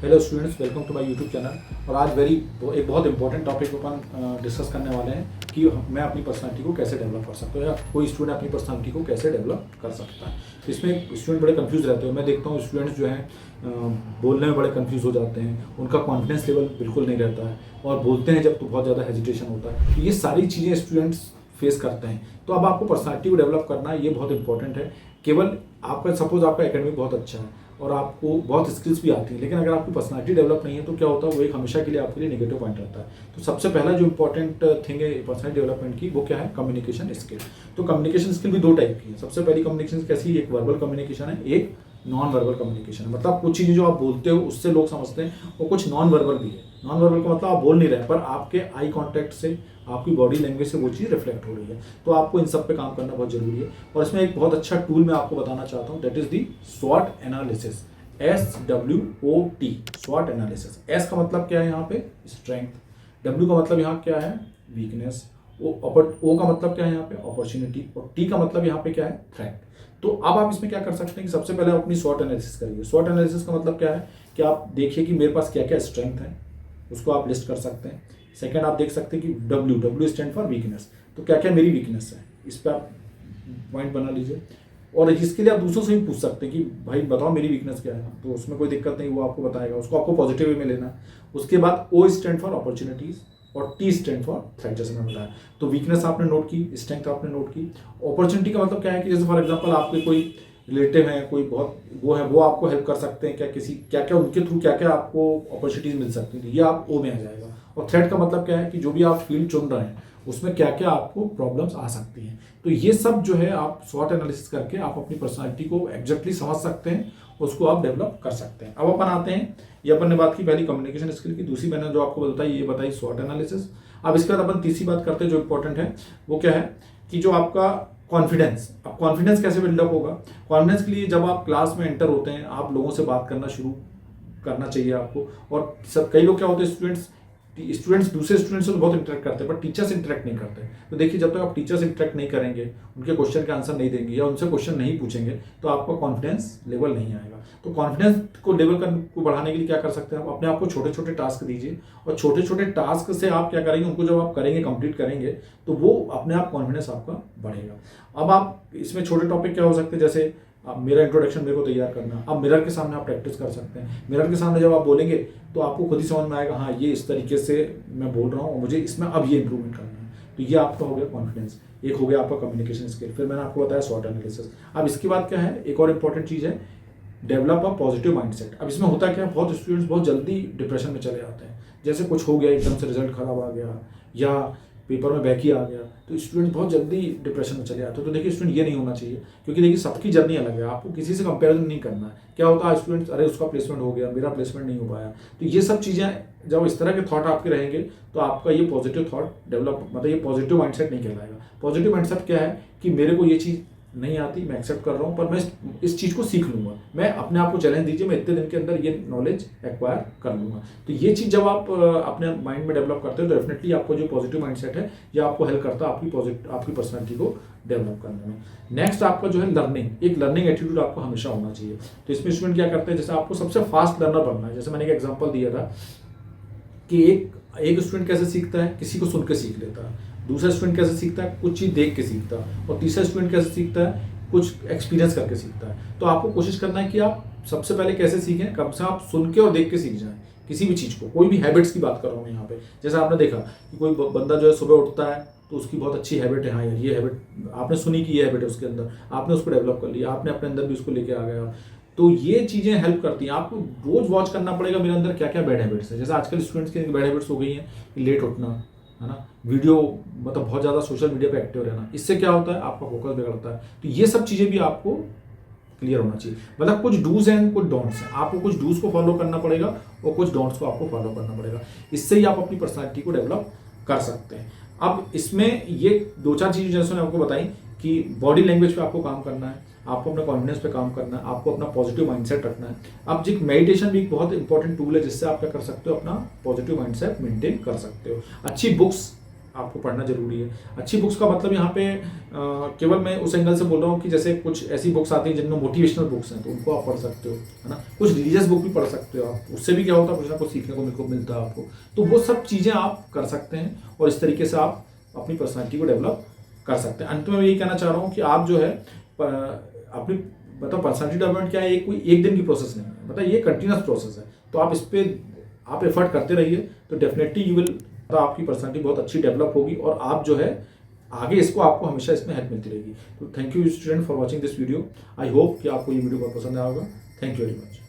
Hello students, welcome to my YouTube channel. और आज एक बहुत इंपॉर्टेंट टॉपिक अपन डिस्कस करने वाले हैं कि मैं अपनी पर्सनालिटी को कैसे डेवलप कर सकता हूँ या कोई स्टूडेंट अपनी पर्सनालिटी को कैसे डेवलप कर सकता है। तो इसमें स्टूडेंट बड़े कंफ्यूज रहते हैं। मैं देखता हूँ स्टूडेंट्स जो हैं बोलने में बड़े कंफ्यूज हो जाते हैं, उनका कॉन्फिडेंस लेवल बिल्कुल नहीं रहता है और बोलते हैं जब तो बहुत ज़्यादा हेजिटेशन होता है। तो ये सारी चीज़ें स्टूडेंट्स फेस करते हैं। तो अब आपको पर्सनालिटी को डेवलप करना ये बहुत इंपॉर्टेंट है। केवल आपका सपोज आपका एकेडमिक बहुत अच्छा है और आपको बहुत स्किल्स भी आती है, लेकिन अगर आपकी पर्सनालिटी डेवलप नहीं है तो क्या होता है, वो एक हमेशा के लिए आपके लिए नेगेटिव पॉइंट रहता है। तो सबसे पहला जो इंपॉर्टेंट थिंग है पर्सनालिटी डेवलपमेंट की, वो क्या है? Communication skill. तो कम्युनिकेशन स्किल भी दो टाइप की है। सबसे पहली कम्युनिकेशन कैसी है? एक वर्बल कम्युनिकेशन है, एक नॉन वर्बल कम्युनिकेशन है। मतलब कुछ चीज़ें जो आप बोलते हो उससे लोग समझते हैं, और कुछ नॉन वर्बल भी है। नॉन वर्बल का मतलब आप बोल नहीं रहे पर आपके आई कॉन्टैक्ट से, आपकी बॉडी लैंग्वेज से वो चीज़ रिफ्लेक्ट हो रही है। तो आपको इन सब पे काम करना बहुत जरूरी है। और इसमें एक बहुत अच्छा टूल मैं आपको बताना चाहता हूँ, दैट इज दी स्वॉट एनालिसिस। SWOT, स्वॉट एनालिसिस। एस का मतलब क्या है यहाँ पे? स्ट्रेंथ। डब्ल्यू का मतलब यहाँ क्या है? वीकनेस। ओ का मतलब क्या है यहाँ पे? अपॉर्चुनिटी। और टी का मतलब यहाँ पे क्या है? थ्रेट। तो अब आप इसमें क्या कर सकते हैं कि सबसे पहले आप अपनी स्वॉट एनालिसिस करिए। स्वॉट एनालिसिस का मतलब क्या है कि आप देखिए कि मेरे पास क्या क्या स्ट्रेंथ है, उसको आप लिस्ट कर सकते हैं। सेकंड, आप देख सकते हैं कि डब्ल्यू स्टैंड फॉर वीकनेस। तो क्या क्या मेरी वीकनेस है, इस पर आप पॉइंट बना लीजिए। और इसके लिए आप दूसरों से भी पूछ सकते हैं कि भाई बताओ मेरी वीकनेस क्या है, तो उसमें कोई दिक्कत नहीं, वो आपको बताएगा। उसको आपको पॉजिटिव वे में लेना है। उसके बाद ओ स्टैंड फॉर अपॉर्चुनिटीज और टी स्टैंड फॉर थ्रेट, जैसे मैं बताया। तो वीकनेस आपने नोट की, स्ट्रेंथ आपने नोट की। अपॉर्चुनिटी का मतलब क्या है कि जैसे फॉर एग्जाम्पल आपके कोई रिलेटिव हैं, कोई बहुत वो है, वो आपको हेल्प कर सकते हैं, क्या क्या उनके थ्रू क्या क्या आपको अपॉर्चुनिटीज मिल सकती है, ये आप ओ में आ जाएगा। और थ्रेट का मतलब क्या है कि जो भी आप फील्ड चुन रहे हैं उसमें क्या क्या आपको प्रॉब्लम्स आ सकती हैं। तो ये सब जो है आप स्वॉट एनालिसिस करके आप अपनी पर्सनालिटी को एग्जैक्टली समझ सकते हैं, उसको आप डेवलप कर सकते हैं। अब अपन आते हैं, ये अपन ने बात की पहली कम्युनिकेशन स्किल की। दूसरी मैंने जो आपको बताई, ये बताई स्वॉट एनालिसिस। अब इसके बाद अपन तीसरी बात करते हैं जो इंपॉर्टेंट है, वो क्या है कि जो आपका कॉन्फिडेंस। अब कॉन्फिडेंस कैसे बिल्डअप होगा? कॉन्फिडेंस के लिए जब आप क्लास में एंटर होते हैं, आप लोगों से बात करना शुरू करना चाहिए आपको। और सब कई लोग क्या होते हैं, स्टूडेंट्स दूसरे स्टूडेंट्स से तो बहुत इंटरेक्ट करते हैं, पर टीचर से इंटरेक्ट नहीं करते। तो देखिए, जब तक आप टीचर से इंटरेक्ट नहीं करेंगे, उनके क्वेश्चन के आंसर नहीं देंगे या उनसे क्वेश्चन नहीं पूछेंगे, तो आपका कॉन्फिडेंस लेवल नहीं आएगा। तो कॉन्फिडेंस को लेवल को बढ़ाने के लिए क्या कर सकते हैं आप? अपने आप को छोटे छोटे टास्क दीजिए, और छोटे छोटे टास्क से आप क्या करेंगे, उनको जब आप करेंगे, कंप्लीट करेंगे, तो वो अपने आप कॉन्फिडेंस आपका बढ़ेगा। अब आप इसमें छोटे टॉपिक क्या हो सकते हैं, जैसे अब मेरा इंट्रोडक्शन मेरे को तैयार करना। अब मिरर के सामने आप प्रैक्टिस कर सकते हैं। मिरर के सामने जब आप बोलेंगे तो आपको खुद ही समझ में आएगा, हाँ ये इस तरीके से मैं बोल रहा हूँ और मुझे इसमें अब ये इंप्रूवमेंट करना है। तो ये आपका हो गया कॉन्फिडेंस। एक हो गया आपका कम्युनिकेशन स्किल। फिर मैंने आपको बताया स्वॉट एनालिसिस। अब इसके बाद क्या है, एक और इंपॉर्टेंट चीज़ है, डेवलप अ पॉजिटिव माइंडसेट। अब इसमें होता क्या है, बहुत स्टूडेंट्स बहुत जल्दी डिप्रेशन में चले जाते हैं। जैसे कुछ हो गया, एकदम से रिजल्ट खराब आ गया या पेपर में बैक ही आ गया, तो स्टूडेंट बहुत जल्दी डिप्रेशन में चले जाते हैं। तो देखिए स्टूडेंट, ये नहीं होना चाहिए, क्योंकि देखिए सबकी जर्नी अलग है, आपको किसी से कंपैरिजन नहीं करना है। क्या होता है स्टूडेंट्स, अरे उसका प्लेसमेंट हो गया, मेरा प्लेसमेंट नहीं हो पाया। तो ये सब चीज़ें जब इस तरह के थॉट आपके रहेंगे, तो आपका ये पॉजिटिव थॉट डेवलप, मतलब ये पॉजिटिव माइंडसेट नहीं कहलाएगा। पॉजिटिव माइंडसेट क्या है कि मेरे को ये चीज़ नहीं आती, मैं एक्सेप्ट कर रहा हूँ, पर मैं इस चीज़ को सीख लूंगा। मैं अपने आप को चैलेंज दीजिए, मैं इतने दिन के अंदर ये नॉलेज एक्वायर कर लूंगा। तो ये चीज़ जब आप अपने माइंड में डेवलप करते हो, तो डेफिनेटली आपको जो पॉजिटिव माइंडसेट है, ये आपको हेल्प करता है आपकी पर्सनैलिटी को डेवलप करने में। नेक्स्ट आपका जो है लर्निंग, एक लर्निंग एटीट्यूड आपको हमेशा होना चाहिए। तो इसमें स्टूडेंट क्या करते हैं, जैसे आपको सबसे फास्ट लर्नर बनना है। जैसे मैंने एक एग्जाम्पल दिया था कि एक स्टूडेंट कैसे सीखता है, किसी को सुन के सीख लेता है। दूसरा स्टूडेंट कैसे सीखता है, कुछ चीज़ देख के सीखता है। और तीसरा स्टूडेंट कैसे सीखता है, कुछ एक्सपीरियंस करके सीखता है। तो आपको कोशिश करना है कि आप सबसे पहले कैसे सीखें, कम से आप सुन के और देख के सीख जाएं किसी भी चीज़ को। कोई भी हैबिट्स की बात कर रहा हूँ मैं यहाँ पे। जैसे आपने देखा कि कोई बंदा जो है सुबह उठता है, तो उसकी बहुत अच्छी हैबिट है, हाँ यार ये हैबिट आपने सुनी कि ये हैबिट है उसके अंदर, आपने उसको डेवलप कर लिया, आपने अपने अंदर भी उसको लेके आ गया। तो ये चीज़ें हेल्प करती हैं। आपको रोज वॉच करना पड़ेगा मेरे अंदर क्या क्या बैड हैबिट्स है। जैसे आजकल स्टूडेंट्स की बैड हैबिट्स हो गई हैं कि लेट उठना, है ना, वीडियो मतलब बहुत ज़्यादा सोशल मीडिया पे एक्टिव रहना। इससे क्या होता है, आपका फोकस बिगड़ता है। तो ये सब चीज़ें भी आपको क्लियर होना चाहिए। मतलब कुछ डूज एंड कुछ डोंट्स हैं, आपको कुछ डूज को फॉलो करना पड़ेगा और कुछ डोंट्स को आपको फॉलो करना पड़ेगा। इससे ही आप अपनी पर्सनैलिटी को डेवलप कर सकते हैं। अब इसमें ये दो चार चीज़ें जैसे मैंने आपको बताई कि बॉडी लैंग्वेज पे आपको काम करना है, आपको अपना कॉन्फिडेंस पे काम करना है, आपको अपना पॉजिटिव माइंडसेट रखना है। अब जी मेडिटेशन भी एक बहुत इंपॉर्टेंट टूल है, जिससे आप क्या कर सकते हो, अपना पॉजिटिव माइंडसेट मेंटेन कर सकते हो। अच्छी बुक्स आपको पढ़ना जरूरी है। अच्छी बुक्स का मतलब यहाँ पे केवल मैं उस एंगल से बोल रहा हूँ कि जैसे कुछ ऐसी बुक्स आती हैं जिनमें मोटिवेशनल बुक्स हैं तो उनको आप पढ़ सकते हो, है ना। कुछ रिलीजियस बुक भी पढ़ सकते हो आप, उससे भी क्या होता है कुछ ना कुछ सीखने को मिलता है आपको। तो वो सब चीज़ें आप कर सकते हैं और इस तरीके से आप अपनी पर्सनैलिटी को डेवलप कर सकते हैं। अंत में मैं यही कहना चाह रहा हूँ कि आप जो है अपनी मतलब पर्सनैलिटी डेवलपमेंट क्या है, ये कोई एक दिन की प्रोसेस नहीं है, मतलब ये कंटिन्यूस प्रोसेस है। तो आप इस पर आप एफर्ट करते रहिए तो डेफिनेटली यू विल, तो आपकी पर्सनैलिटी बहुत अच्छी डेवलप होगी और आप जो है आगे इसको आपको हमेशा इसमें हेल्प मिलती रहेगी। तो thank you student for watching this video. I hope कि आपको ये वीडियो बहुत पसंद आएगा। Thank you very much.